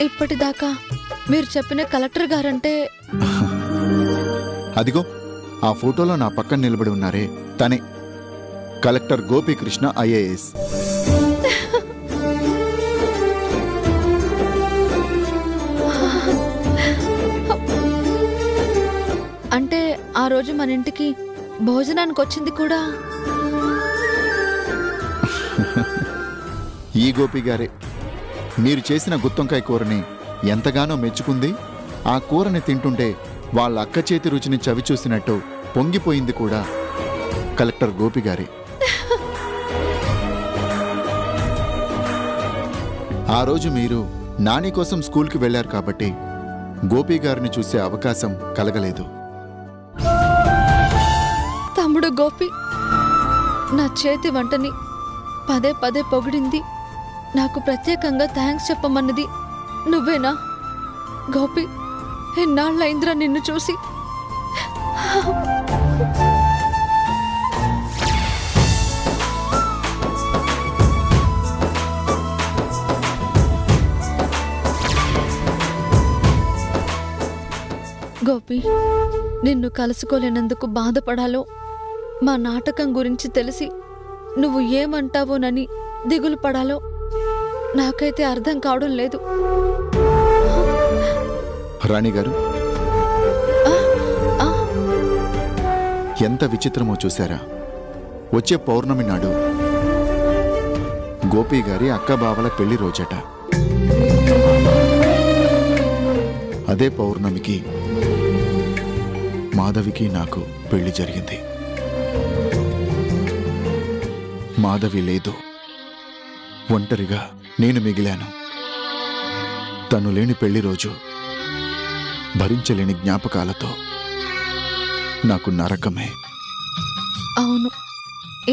ఇప్పటిదాకా మీరు చెప్పిన కలెక్టర్ గారంటే అదిగో ఆ ఫోటోలో నా పక్కన నిలబడి ఉన్నారే, తనే కలెక్టర్ గోపీకృష్ణ ఐఏఎస్. అంటే ఆ రోజు మన ఇంటికి భోజనానికి వచ్చింది కూడా ఈ గోపి గారే. మీరు చేసిన గుత్తొంకాయ కూరని ఎంతగానో మెచ్చుకుంది. ఆ కూరని తింటుంటే వాళ్ళ అక్క చేతి రుచిని చవిచూసినట్టు పొంగిపోయింది కూడా కలెక్టర్ గోపి గారే. ఆ రోజు మీరు నాని కోసం స్కూల్కి వెళ్లారు కాబట్టి గోపి గారిని చూసే అవకాశం కలగలేదు. తమ్ముడు గోపి నా చేతి వంటని పదే పదే పొగిడింది, నాకు ప్రత్యేకంగా థ్యాంక్స్ చెప్పమన్నది నువ్వేనా గోపి? ఎన్నాళ్ళైందిరా నిన్ను చూసి. గోపి, నిన్ను కలుసుకోలేనందుకు బాధపడాలో, మా నాటకం గురించి తెలిసి నువ్వు ఏమంటావోనని దిగులు పడాలో నాకైతే అర్థం కావడం లేదు. రాణిగారు, ఎంత విచిత్రమో చూశారా? వచ్చే పౌర్ణమి నాడు గోపి గారి అక్కబావల పెళ్లి రోజట. అదే పౌర్ణమికి మాధవికి నాకు పెళ్లి జరిగింది. మాధవి లేదు, ఒంటరిగా నేను మిగిలాను. తను లేని పెళ్లి రోజు భరించలేని జ్ఞాపకాలతో నాకు నరకమే. అవును,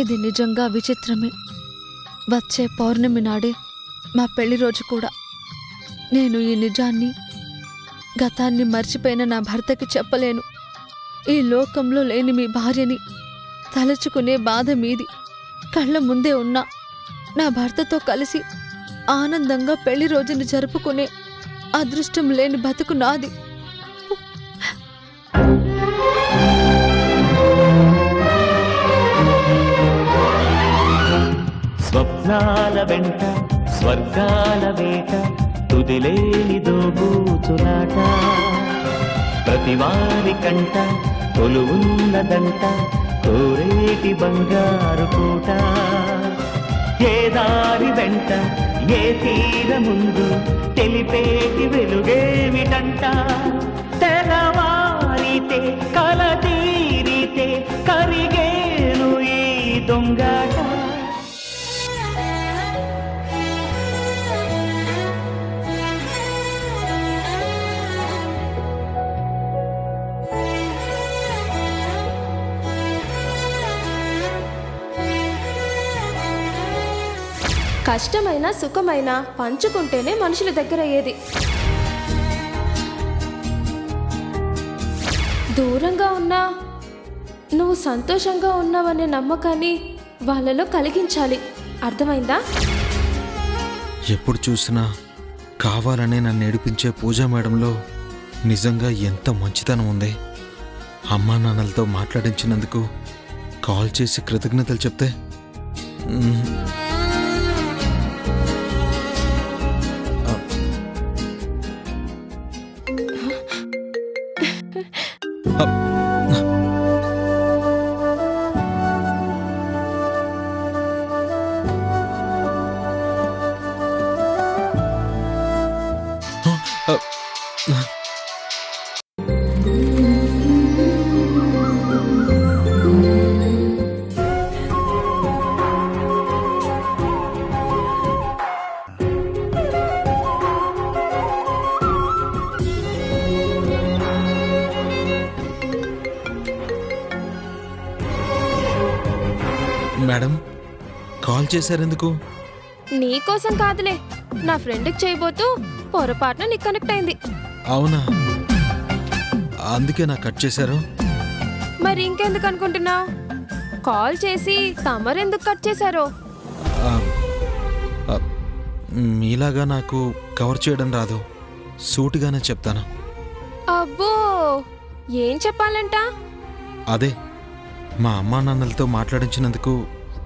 ఇది నిజంగా విచిత్రమే. వచ్చే పౌర్ణమి నాడే మా పెళ్లి రోజు కూడా. నేను ఈ నిజాన్ని, గతాన్ని మర్చిపోయిన నా భర్తకి చెప్పలేను. ఈ లోకంలో లేని మీ భార్యని తలుచుకునే బాధ మీది. కళ్ళ ముందే ఉన్నా నా భర్తతో కలిసి ఆనందంగా పెళ్లి రోజుని జరుపుకునే అదృష్టం లేని బతుకు నాది. స్వప్నాల వెంట స్వర్గాల వేట, తుదిలేని దోబూచులాట, ప్రతివారి కంట కొలువున్నదంట కోరేటి బంగారు పూట. ఏ దారి వెంట ఏ తీర ముందు తెలిపేటి వెలుగేమిటంట. తెలవారితే కల తీరితే కరిగేను ఈ దొంగాట. కష్టమైన సుఖమైన పంచుకుంటేనే మనుషుల దగ్గర అయ్యేది. దూరంగా ఉన్నా నువ్వు సంతోషంగా ఉన్నావనే నమ్మకాన్ని వాళ్ళలో కలిగించాలి. అర్థమైందా? ఎప్పుడు చూసినా కావాలనే నన్ను ఏడిపించే పూజా మేడంలో నిజంగా ఎంత మంచితనం ఉంది. అమ్మా నాన్నలతో మాట్లాడించినందుకు కాల్ చేసి కృతజ్ఞతలు చెప్తే మేడం కాల్ చేశారెందుకు? నీకోసం కాదులే, నా ఫ్రెండ్కి చేయబోతూ పొరపాటున నీకు కనెక్ట్ అయింది. అవునా? అందుకే నా కట్ చేశారు? మరి ఇంకెందుకు అనుకుంటున్నావు? కాల్ చేసి తమరెందుకు కట్ చేశారో? మీలాగా నాకు కవర్ చేయడం రాదు. సూటిగానే చెప్తాను. అబ్బో, ఏం చెప్పాలంట? అదే మా అమ్మా నాన్నలతో మాట్లాడించినందుకు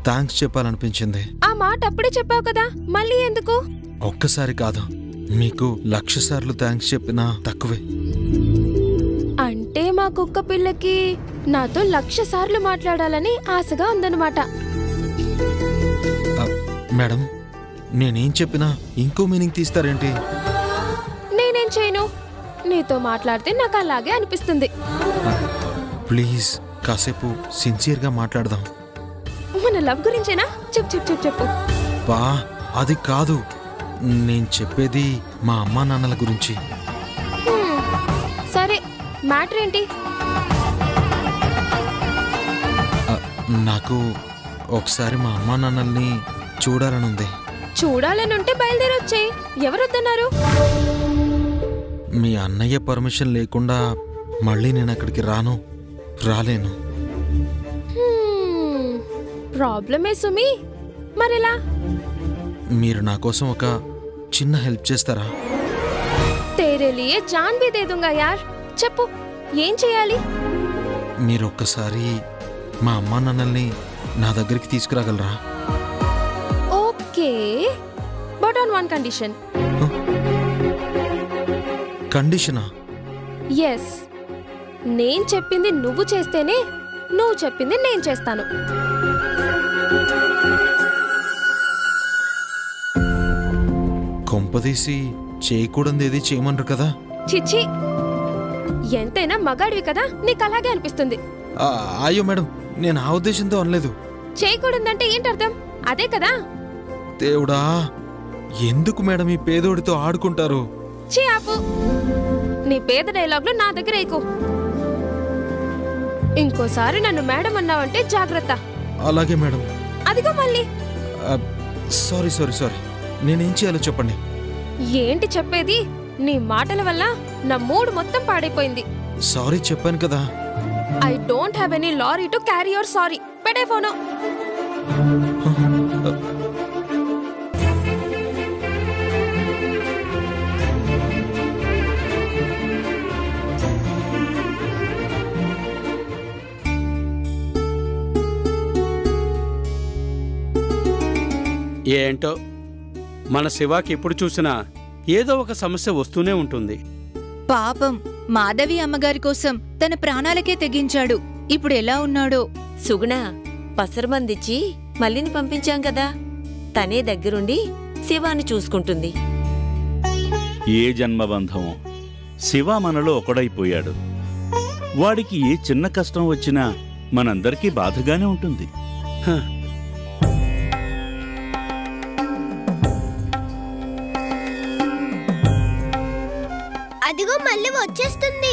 థ్యాంక్స్ చెప్పాలనిపించింది. ఆ మాట అప్పుడే చెప్పావు కదా, మళ్ళీ ఎందుకు? ఒక్కసారి కాదు, మీకు 1,00,000 సార్లు థ్యాంక్స్ చెప్పినా తక్కువే. అంటే మా కుక్క పిల్లకి నాతో 1,00,000 సార్లు మాట్లాడాలని ఆశగా ఉందన్నమాట. మేడం, నేనేం చెప్పినా ఇంకో మీనింగ్ తీస్తారేంటి? నేనేం చేయను, నీతో మాట్లాడితే నాకు అలాగే అనిపిస్తుంది. ప్లీజ్ కాసేపు సిన్సియర్గా మాట్లాడదాం. మన లవ్ గురించేనా? చెప్పు. బా, అది కాదు, నేను చెప్పేది మా అమ్మా నాన్నల గురించి. సరే, మ్యాటర్ ఏంటి? నాకు ఒకసారి మా అమ్మా నాన్నల్ని చూడాలనుంది. చూడాలనుంటే బయలుదేరొచ్చేయి, ఎవరొద్దన్నారు? మీ అన్నయ్య పర్మిషన్ లేకుండా మళ్ళీ నేను అక్కడికి రాలేను. ప్రాబ్లమే సుమి, మరెలా? మీరు నా కోసం ఒక చిన్న హెల్ప్ చేస్తారా? తేరే లియే జాన్ భీ దే దూంగా యార్. చెప్పు, ఏం చేయాలి? మీరు ఒక్కసారి మా అమ్మా నాన్నల్ని నా దగ్గరికి తీసుకురాగలరా? Okay, but on one condition. కండిషనా? ఎస్, నేను చెప్పింది నువ్వు చేస్తేనే నువ్వు చెప్పింది నేను చేస్తాను. కొంపదీసి చేయకూడదు ఏది చేయమనరు కదా? చిచ్చి, ఎంతైనా మగాడివి కదా, నీకు అలాగే అనిపిస్తుంది. అయ్యో మేడం, నేను ఆ ఉద్దేశంతో అనలేదు. చేయకూడదంటే ఏంటర్థం? అదే కదా. దేవుడా, ఎందుకు మేడం ఈ పేదోడితో ఆడుకుంటారు? చీ ఆపు, నీ పేద డైలాగ్లు నా దగ్గర ఎక్కువ. ఇంకోసారి నన్ను మేడం అన్నావంటే జాగ్రత్త. అలాగే మేడం. అదిగో మళ్ళీ. సారీ, నేనేం చేయాలో చెప్పండి. ఏంటి చెప్పేది? నీ మాటల వల్ల నా మూడ్ మొత్తం పాడైపోయింది. సారీ చెప్పాను కదా. I don't have any lorry to carry your sorry. పెట్టే ఫోను. ఏంటో మన శివాకి ఎప్పుడు చూసినా ఏదో ఒక సమస్య వస్తూనే ఉంటుంది. పాపం మాధవి అమ్మగారి కోసం తన ప్రాణాలకే తెగించాడు. ఇప్పుడు ఎలా ఉన్నాడో. సుగుణ, పసరమందిచ్చి మల్లిని పంపించాం కదా, తనే దగ్గరుండి శివాని చూసుకుంటుంది. ఏ జన్మబంధమో, శివ మనలో ఒకడైపోయాడు. వాడికి ఏ చిన్న కష్టం వచ్చినా మనందరికీ బాధగానే ఉంటుంది. అదిగో మళ్ళీ వచ్చేస్తుంది.